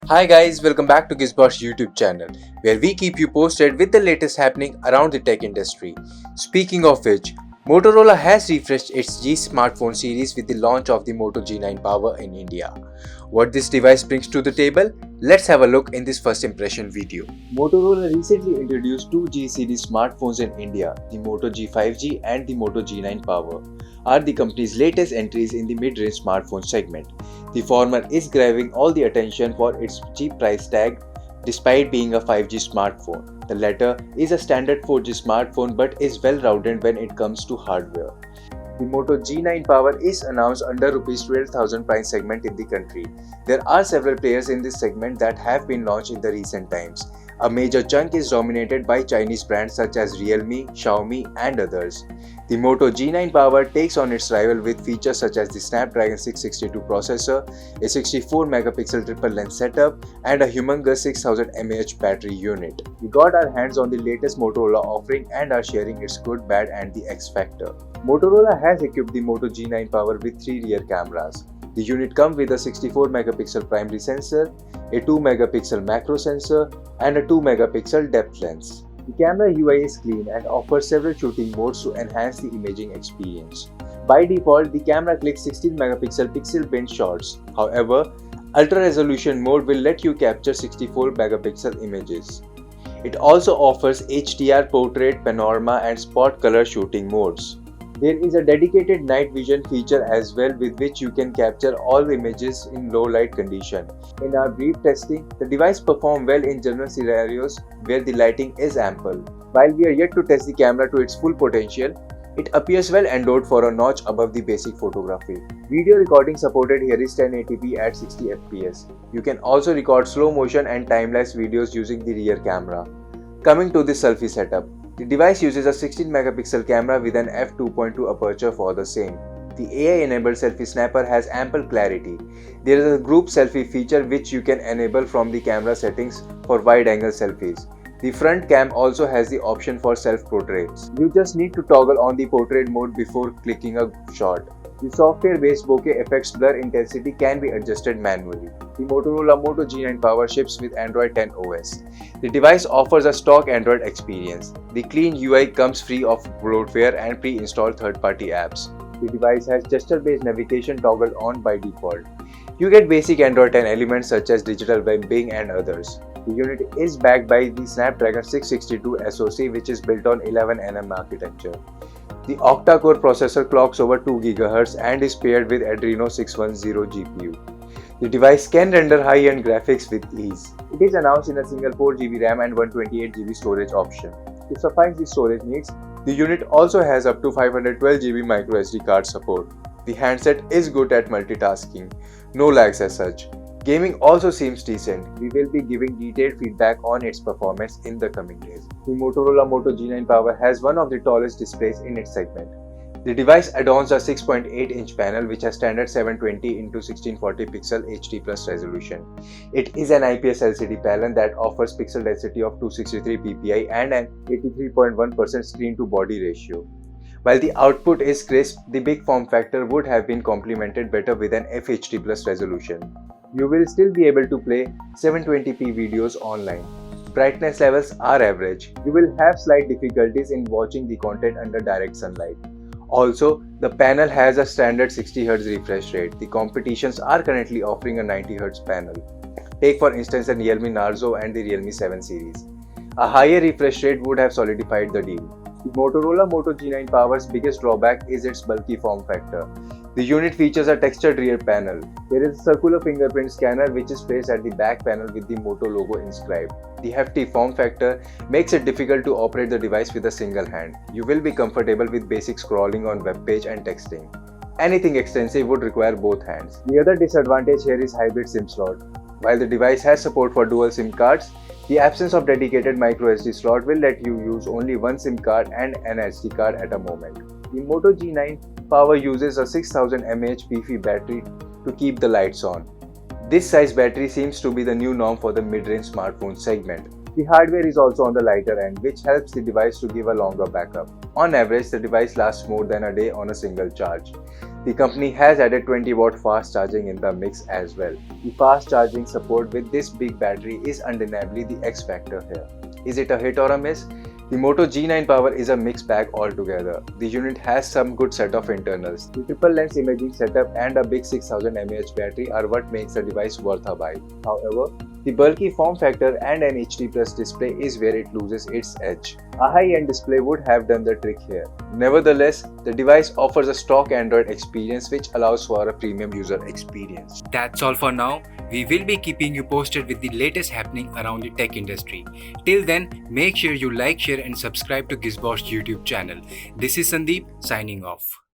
Hi guys, welcome back to Gizbosh YouTube channel, where we keep you posted with the latest happening around the tech industry. Speaking of which, Motorola has refreshed its G smartphone series with the launch of the Moto G9 Power in India. What this device brings to the table? Let's have a look in this first impression video. Motorola recently introduced two G series smartphones in India, the Moto G5G and the Moto G9 Power, are the company's latest entries in the mid-range smartphone segment. The former is grabbing all the attention for its cheap price tag despite being a 5G smartphone. The latter is a standard 4G smartphone but is well rounded when it comes to hardware. The Moto G9 Power is announced under Rs 12,000 price segment in the country. There are several players in this segment that have been launched in the recent times. A major chunk is dominated by Chinese brands such as Realme, Xiaomi and others. The Moto G9 Power takes on its rival with features such as the Snapdragon 662 processor, a 64 megapixel triple lens setup and a humongous 6000 mAh battery unit. We got our hands on the latest Motorola offering and are sharing its good, bad and the X factor. Motorola has equipped the Moto G9 Power with three rear cameras. The unit comes with a 64 megapixel primary sensor, a 2 megapixel macro sensor and a 2 megapixel depth lens. The camera UI is clean and offers several shooting modes to enhance the imaging experience. By default, the camera clicks 16 megapixel pixel bin shots. However, ultra resolution mode will let you capture 64 megapixel images. It also offers HDR, portrait, panorama and spot color shooting modes. There is a dedicated night vision feature as well, with which you can capture all images in low light condition. In our brief testing, the device performed well in general scenarios where the lighting is ample. While we are yet to test the camera to its full potential, it appears well endowed for a notch above the basic photography. Video recording supported here is 1080p at 60 fps. You can also record slow motion and time-lapse videos using the rear camera. Coming to the selfie setup. The device uses a 16 megapixel camera with an f2.2 aperture for the same. The AI-enabled selfie snapper has ample clarity. There is a group selfie feature which you can enable from the camera settings for wide-angle selfies. The front cam also has the option for self-portraits. You just need to toggle on the portrait mode before clicking a shot. The software-based bokeh effects blur intensity can be adjusted manually. The Motorola Moto G9 Power ships with Android 10 OS. The device offers a stock Android experience. The clean UI comes free of bloatware and pre-installed third-party apps. The device has gesture-based navigation toggled on by default. You get basic Android 10 elements such as digital well-being and others. The unit is backed by the Snapdragon 662 SoC, which is built on 11nm architecture. The octa-core processor clocks over 2 GHz and is paired with Adreno 610 GPU. The device can render high-end graphics with ease. It is announced in a single 4GB RAM and 128GB storage option. To suffice the storage needs, the unit also has up to 512GB microSD card support. The handset is good at multitasking, no lags as such. Gaming also seems decent. We will be giving detailed feedback on its performance in the coming days. The Motorola Moto G9 Power has one of the tallest displays in its segment. The device adorns a 6.8-inch panel which has standard 720x1640 pixel HD+ resolution. It is an IPS LCD panel that offers pixel density of 263 ppi and an 83.1% screen-to-body ratio. While the output is crisp, the big form factor would have been complemented better with an FHD+ resolution. You will still be able to play 720p videos online. Brightness levels are average. You will have slight difficulties in watching the content under direct sunlight. Also, the panel has a standard 60Hz refresh rate. The competitions are currently offering a 90Hz panel. Take for instance the Realme Narzo and the Realme 7 series. A higher refresh rate would have solidified the deal. The Motorola Moto G9 Power's biggest drawback is its bulky form factor. The unit features a textured rear panel. There is a circular fingerprint scanner which is placed at the back panel with the Moto logo inscribed. The hefty form factor makes it difficult to operate the device with a single hand. You will be comfortable with basic scrolling on web page and texting. Anything extensive would require both hands. The other disadvantage here is hybrid SIM slot. While the device has support for dual SIM cards, the absence of dedicated microSD slot will let you use only one SIM card and an SD card at a moment. The Moto G9 Power uses a 6000 mAh beefy battery to keep the lights on. This size battery seems to be the new norm for the mid-range smartphone segment. The hardware is also on the lighter end, which helps the device to give a longer backup. On average, the device lasts more than a day on a single charge. The company has added 20-watt fast charging in the mix as well. The fast charging support with this big battery is undeniably the X factor here. Is it a hit or a miss? The Moto G9 Power is a mixed bag altogether. The unit has some good set of internals. The triple lens imaging setup and a big 6000 mAh battery are what makes the device worth a buy. However, the bulky form factor and an HD Plus display is where it loses its edge. A high-end display would have done the trick here. Nevertheless, the device offers a stock Android experience which allows for a premium user experience. That's all for now. We will be keeping you posted with the latest happening around the tech industry. Till then, make sure you like, share and subscribe to Gizbosh YouTube channel. This is Sandeep signing off.